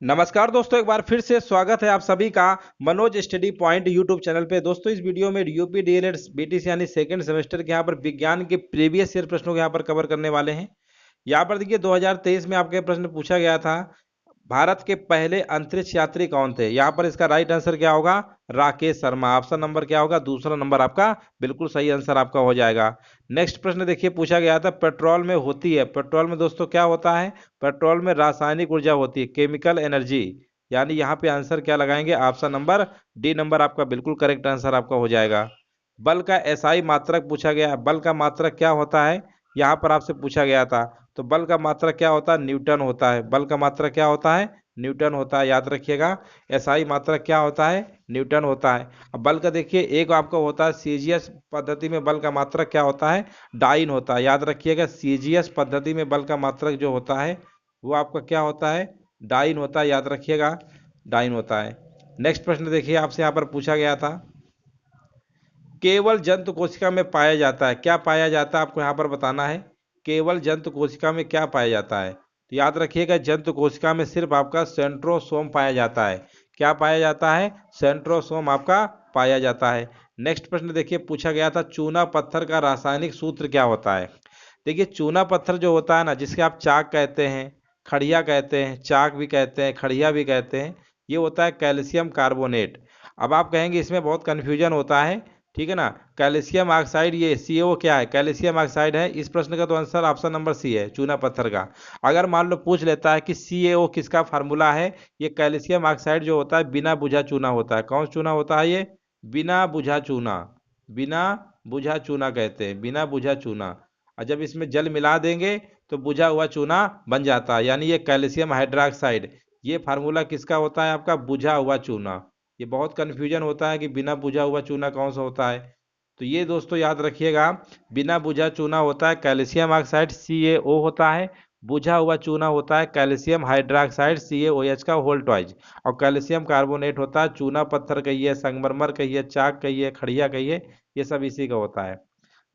नमस्कार दोस्तों, एक बार फिर से स्वागत है आप सभी का Manoj study point YouTube channel पे। दोस्तों, इस वीडियो में यूपी डीएलएड बीटीसी यानी सेकंड सेमेस्टर के यहाँ पर विज्ञान के प्रीवियस ईयर प्रश्नों को यहाँ पर कवर करने वाले हैं। यहाँ पर देखिए 2023 में आपके प्रश्न पूछा गया था, भारत के पहले अंतरिक्ष यात्री कौन थे। यहाँ पर इसका राइट आंसर क्या होगा? राकेश शर्मा। ऑप्शन नंबर क्या होगा? दूसरा नंबर आपका बिल्कुल सही आंसर आपका हो जाएगा। नेक्स्ट प्रश्न देखिए पूछा गया था, पेट्रोल में होती है, पेट्रोल में दोस्तों क्या होता है? पेट्रोल में रासायनिक ऊर्जा होती है, केमिकल एनर्जी। यानी यहाँ पे आंसर क्या लगाएंगे? ऑप्शन नंबर डी नंबर आपका बिल्कुल करेक्ट आंसर आपका हो जाएगा। बल का एसआई मात्रक पूछा गया है, बल का मात्रक क्या होता है? यहाँ पर आपसे पूछा गया था, तो बल का मात्रक क्या होता है? न्यूटन होता है। बल का मात्रक क्या होता है? न्यूटन होता है, याद रखिएगा। एसआई मात्रक क्या होता है? न्यूटन होता है। अब बल का देखिए एक आपका होता है सीजीएस पद्धति में बल का मात्रक क्या होता है? डाइन होता है, याद रखिएगा। सीजीएस पद्धति में बल का मात्रक जो होता है वो आपका क्या होता है? डाइन होता है, याद रखिएगा, डाइन होता है। नेक्स्ट प्रश्न देखिए आपसे यहाँ पर पूछा गया था, केवल जंतु कोशिका में पाया जाता है, क्या पाया जाता है आपको यहाँ पर बताना है। केवल जंतु कोशिका में क्या पाया जाता है? तो याद रखिएगा, जंतु कोशिका में सिर्फ आपका सेंट्रोसोम पाया जाता है। क्या पाया जाता है? सेंट्रोसोम आपका पाया जाता है। नेक्स्ट प्रश्न देखिए पूछा गया था, चूना पत्थर का रासायनिक सूत्र क्या होता है। देखिए चूना पत्थर जो होता है ना, जिसके आप चाक कहते हैं, खड़िया कहते हैं, चाक भी कहते हैं, खड़िया भी कहते हैं, ये होता है कैल्शियम कार्बोनेट। अब आप कहेंगे इसमें बहुत कन्फ्यूजन होता है, ठीक है ना। कैल्शियम ऑक्साइड, ये सीओ क्या है? कैल्शियम ऑक्साइड है। इस प्रश्न का तो आंसर ऑप्शन नंबर सी है, चूना पत्थर का। अगर मान लो पूछ लेता है कि सीएओ किसका फार्मूला है, ये कैल्शियम ऑक्साइड जो होता है बिना बुझा चूना होता है। कौन चूना होता है ये? बिना बुझा चूना, बिना बुझा चूना कहते हैं, बिना बुझा चूना। और जब इसमें जल मिला देंगे तो बुझा हुआ चूना बन जाता है, यानी ये कैल्शियम हाइड्रोक्साइड। ये फार्मूला किसका होता है? आपका बुझा हुआ चूना। ये बहुत कन्फ्यूजन होता है कि बिना बुझा हुआ चूना कौन सा होता है। तो ये दोस्तों याद रखिएगा, बिना बुझा चूना होता है कैल्शियम ऑक्साइड CaO होता है, बुझा हुआ चूना होता है कैल्शियम हाइड्रोक्साइड CaOH का होल ट्वाइज। और कैल्शियम कार्बोनेट होता है चूना पत्थर कहिए, संगमरमर कहिए, चाक कहिए, खड़िया कहिए, ये सब इसी का होता है।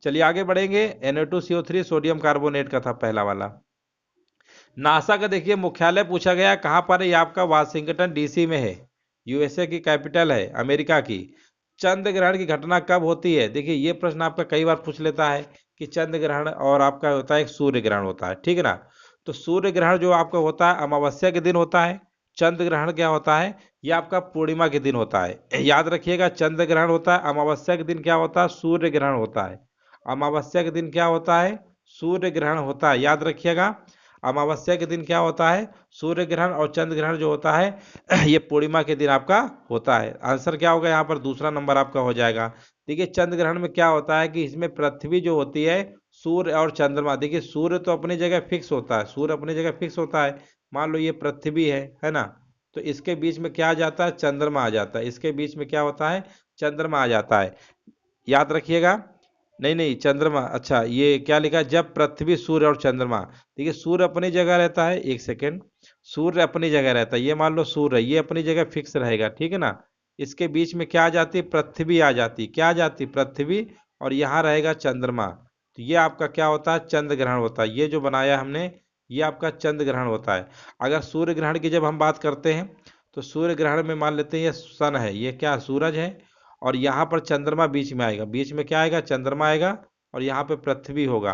चलिए आगे बढ़ेंगे। Na2CO3 सोडियम कार्बोनेट का था पहला वाला। नासा का देखिए मुख्यालय पूछा गया कहाँ पर है, ये आपका वाशिंगटन डीसी में है, यूएसए की कैपिटल है, अमेरिका की। चंद्र ग्रहण की घटना कब होती है? देखिए ये प्रश्न आपका कई बार पूछ लेता है कि चंद्र ग्रहण और आपका होता है एक सूर्य ग्रहण होता है, ठीक है ना। तो सूर्य ग्रहण जो आपका होता है अमावस्या के दिन होता है। चंद्र ग्रहण क्या होता है? ये आपका पूर्णिमा के दिन होता है। याद रखिएगा, चंद्र ग्रहण होता है अमावस्या के दिन, क्या होता है? सूर्य ग्रहण होता है। अमावस्या के दिन क्या होता है? सूर्य ग्रहण होता है, याद रखिएगा। अमावस्या के दिन क्या होता है? सूर्य ग्रहण। और चंद्र ग्रहण जो होता है ये पूर्णिमा के दिन आपका होता है। आंसर क्या होगा यहाँ पर? दूसरा नंबर आपका हो जाएगा। देखिए चंद्र ग्रहण में क्या होता है कि इसमें पृथ्वी जो होती है, सूर्य और चंद्रमा, देखिए सूर्य तो अपनी जगह फिक्स होता है, सूर्य अपनी जगह फिक्स होता है। मान लो ये पृथ्वी है ना, तो इसके बीच में क्या आ जाता है? चंद्रमा आ जाता है। इसके बीच में क्या होता है? चंद्रमा आ जाता है, याद रखिएगा। नहीं नहीं, चंद्रमा, अच्छा ये क्या लिखा है? जब पृथ्वी, सूर्य और चंद्रमा, देखिए सूर्य अपनी जगह रहता है, एक सेकेंड, सूर्य अपनी जगह रहता है, ये मान लो सूर्य, ये अपनी जगह फिक्स रहेगा, ठीक है ना। इसके बीच में क्या आ जाती है? पृथ्वी आ जाती। क्या आ जाती? पृथ्वी। और यहाँ रहेगा चंद्रमा। तो ये आपका क्या होता है? चंद्र ग्रहण होता है। ये जो बनाया हमने, ये आपका चंद्र ग्रहण होता है। अगर सूर्य ग्रहण की जब हम बात करते हैं, तो सूर्य ग्रहण में मान लेते हैं ये सन है, ये क्या सूरज है, और यहाँ पर चंद्रमा बीच में आएगा। बीच में क्या आएगा? चंद्रमा आएगा। और यहाँ पे पृथ्वी होगा।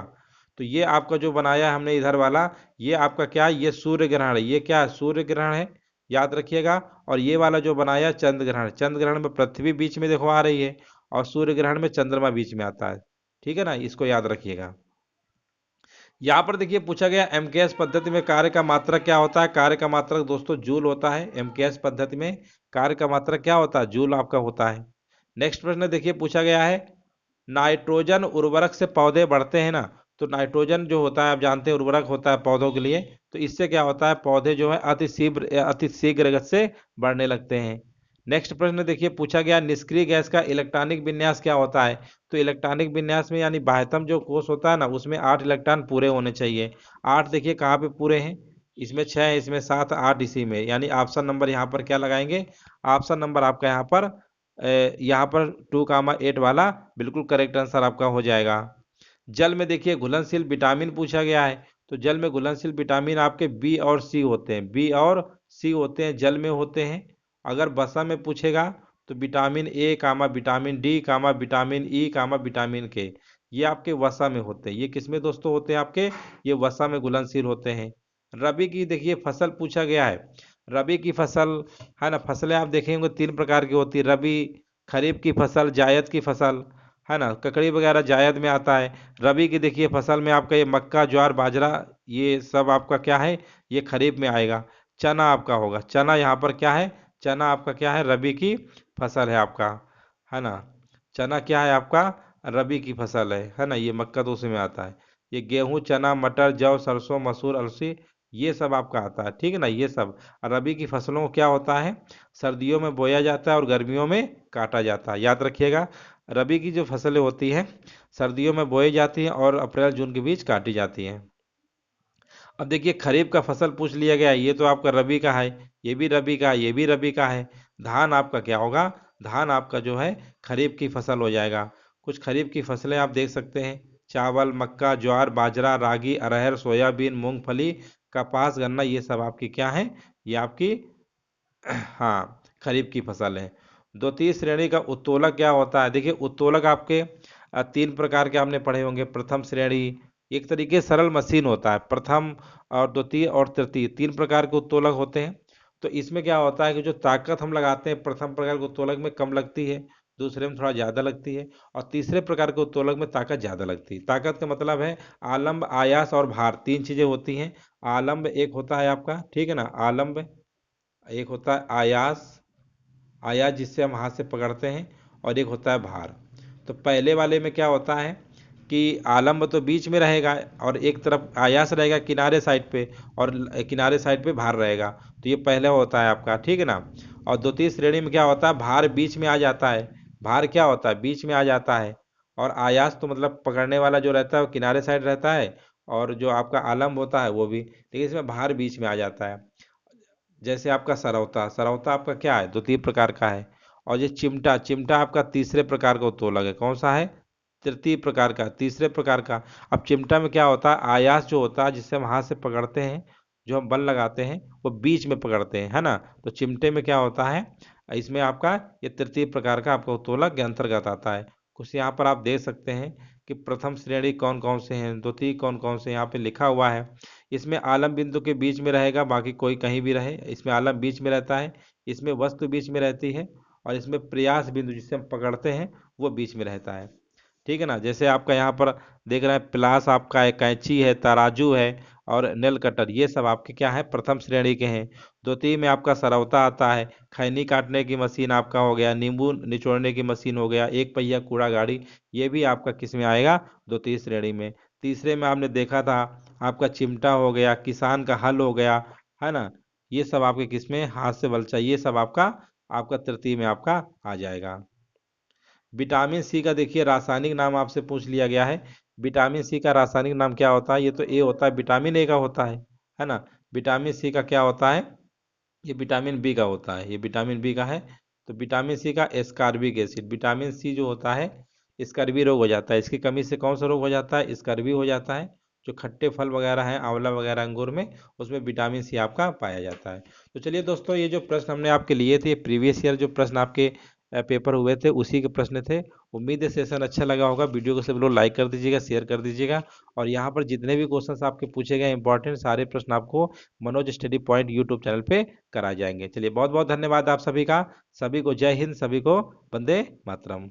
तो ये आपका जो बनाया है हमने इधर वाला, ये आपका क्या है? ये सूर्य ग्रहण है। ये क्या है? सूर्य ग्रहण है, याद रखिएगा। और ये वाला जो बनाया चंद्र ग्रहण, चंद्र ग्रहण में पृथ्वी बीच में देखो आ रही है, और सूर्य ग्रहण में चंद्रमा बीच में आता है, ठीक है ना, इसको याद रखिएगा। यहाँ पर देखिए पूछा गया एमकेएस पद्धति में कार्य का मात्रक क्या होता है। कार्य का मात्रक दोस्तों जूल होता है। एमकेएस पद्धति में कार्य का मात्रक क्या होता है? जूल आपका होता है। नेक्स्ट प्रश्न देखिए पूछा गया है, नाइट्रोजन उर्वरक से पौधे बढ़ते हैं ना। तो नाइट्रोजन जो होता है आप जानते हैं उर्वरक होता है पौधों के लिए। तो इससे क्या होता है? पौधे जो है अति शीघ्र गति से बढ़ने लगते हैं। नेक्स्ट प्रश्न देखिए पूछा गया, निष्क्रिय गैस का इलेक्ट्रॉनिक विन्यास क्या होता है। तो इलेक्ट्रॉनिक विन्यास में यानी बाह्यतम जो कोष होता है ना, उसमें 8 इलेक्ट्रॉन पूरे होने चाहिए। 8 देखिए कहाँ पे पूरे हैं? इसमें 6 है, इसमें 7, 8 इसी में, यानी ऑप्शन नंबर यहाँ पर क्या लगाएंगे? ऑप्शन नंबर आपका यहाँ पर 2,8 वाला बिल्कुल करेक्ट आंसर आपका हो जाएगा। जल में देखिए घुलनशील विटामिन पूछा गया है। तो जल में घुलनशील विटामिन आपके बी और सी होते हैं, बी और सी होते हैं, जल में होते हैं। अगर वसा में पूछेगा तो vitamin A comma vitamin D comma vitamin E comma vitamin K, ये आपके वसा में होते हैं। ये किसमें दोस्तों होते हैं आपके, ये वसा में घुलनशील होते हैं। रबी की देखिए फसल पूछा गया है। रबी की फसल है ना, फसलें आप देखेंगे 3 प्रकार की होती है। रबी, खरीफ की फसल, जायद की फसल, है ना, ककड़ी वगैरह जायद में आता है। रबी की देखिए फसल में आपका ये मक्का, ज्वार, बाजरा, ये सब आपका क्या है, ये खरीफ में आएगा। चना आपका होगा, चना यहाँ पर क्या है, चना आपका क्या है, रबी की फसल है आपका, है ना। चना क्या है आपका, रबी की फसल है ना। ये मक्का तो उसी में आता है। ये गेहूं, चना, मटर, जौ, सरसों, मसूर, अलसी, ये सब आपका आता है, ठीक है ना। ये सब रबी की फसलों को क्या होता है, सर्दियों में बोया जाता है और गर्मियों में काटा जाता है। याद रखिएगा, रबी की जो फसलें होती हैं सर्दियों में बोई जाती हैं और अप्रैल जून के बीच काटी जाती हैं। अब देखिए खरीफ का फसल पूछ लिया गया है, ये तो आपका रबी का है, ये भी रबी का है, ये भी रबी का है। धान आपका क्या होगा, धान आपका जो है खरीफ की फसल हो जाएगा। कुछ खरीफ की फसलें आप देख सकते हैं, चावल, मक्का, ज्वार, बाजरा, रागी, अरहर, सोयाबीन, मूंगफली, कपास, गन्ना, ये सब आपकी क्या है, ये आपकी हाँ खरीफ की फसल है। द्वितीय श्रेणी का उत्तोलक क्या होता है, देखिए उत्तोलक आपके 3 प्रकार के आपने पढ़े होंगे। प्रथम श्रेणी एक तरीके से सरल मशीन होता है, प्रथम और द्वितीय और तृतीय 3 प्रकार के उत्तोलक होते हैं। तो इसमें क्या होता है कि जो ताकत हम लगाते हैं प्रथम प्रकार के उत्तोलक में कम लगती है, दूसरे में थोड़ा ज़्यादा लगती है, और तीसरे प्रकार के उत्तोलक में ताकत ज़्यादा लगती है। ताकत का मतलब है आलम्ब, आयास और भार, 3 चीज़ें होती हैं। आलम्ब एक होता है आपका, ठीक है ना, आलम्ब एक होता है, आयास, आयास जिससे हम हाथ से पकड़ते हैं, और एक होता है भार। तो पहले वाले में क्या होता है कि आलम्ब तो बीच में रहेगा और एक तरफ आयास रहेगा किनारे साइड पे, और किनारे साइड पे भार रहेगा। तो ये पहले होता है आपका, ठीक है ना। और द्वितीय श्रेणी में क्या होता है, भार बीच में आ जाता है, भार क्या होता है, बीच में आ जाता है। और आयास तो मतलब पकड़ने वाला जो रहता है वो किनारे साइड रहता है, और जो आपका आलम्ब होता है वो भी, लेकिन इसमें भार बीच में आ जाता है। जैसे आपका सरौता, सरौता आपका क्या है, द्वितीय प्रकार का है। और ये चिमटा, चिमटा आपका तीसरे प्रकार का उत्तोलक है। कौन सा है, तृतीय प्रकार का, तीसरे प्रकार का। अब चिमटा में क्या होता है, आयास जो होता है जिससे हम हाथ से पकड़ते हैं, जो हम बल लगाते हैं वो बीच में पकड़ते हैं, है ना। तो चिमटे में क्या होता है, इसमें आपका ये तृतीय प्रकार का आपका उत्तोलक के अंतर्गत आता है। कुछ यहाँ पर आप देख सकते हैं कि प्रथम श्रेणी कौन कौन से हैं, द्वितीय कौन कौन से यहाँ पे लिखा हुआ है। इसमें आलम बिंदु के बीच में रहेगा, बाकी कोई कहीं भी रहे, इसमें आलम बीच में रहता है, इसमें वस्तु बीच में रहती है, और इसमें प्रयास बिंदु जिससे हम पकड़ते हैं वो बीच में रहता है, ठीक है ना। जैसे आपका यहाँ पर देख रहे हैं, प्लास आपका है, कैंची है, तराजू है, और नेल कटर, ये सब आपके क्या है, प्रथम श्रेणी के हैं। द्वितीय में आपका सरौता आता है, खैनी काटने की मशीन आपका हो गया, नींबू निचोड़ने की मशीन हो गया, एक पहिया कूड़ा गाड़ी, ये भी आपका किस में आएगा, द्वितीय श्रेणी में। तीसरे में आपने देखा था आपका चिमटा हो गया, किसान का हल हो गया, है ना, ये सब आपके किस में, हाथ से बलचा, ये सब आपका आपका तृतीय में आपका आ जाएगा। विटामिन सी का देखिए रासायनिक नाम आपसे पूछ लिया गया है। विटामिन सी का रासायनिक नाम क्या होता है, ये तो ए होता है, विटामिन ए का होता है ना। विटामिन सी का क्या होता है, ये विटामिन बी का होता है, ये विटामिन बी का है। तो विटामिन सी का एस्कॉर्बिक एसिड, विटामिन सी जो होता है स्कर्वी रोग हो जाता है, इसकी कमी से कौन सा रोग हो जाता है, स्कर्वी हो जाता है। जो खट्टे फल वगैरह हैं, आंवला वगैरह, अंगूर में, उसमें विटामिन सी आपका पाया जाता है। तो चलिए दोस्तों, ये जो प्रश्न हमने आपके लिए थे, प्रीवियस ईयर जो प्रश्न आपके पेपर हुए थे उसी के प्रश्न थे। उम्मीद है सेशन अच्छा लगा होगा। वीडियो को सब लोग लाइक कर दीजिएगा, शेयर कर दीजिएगा, और यहाँ पर जितने भी क्वेश्चंस आपके पूछे गए इंपॉर्टेंट सारे प्रश्न आपको Manoj study point YouTube channel पे कराए जाएंगे। चलिए बहुत बहुत धन्यवाद आप सभी का। सभी को जय हिंद, सभी को वंदे मातरम।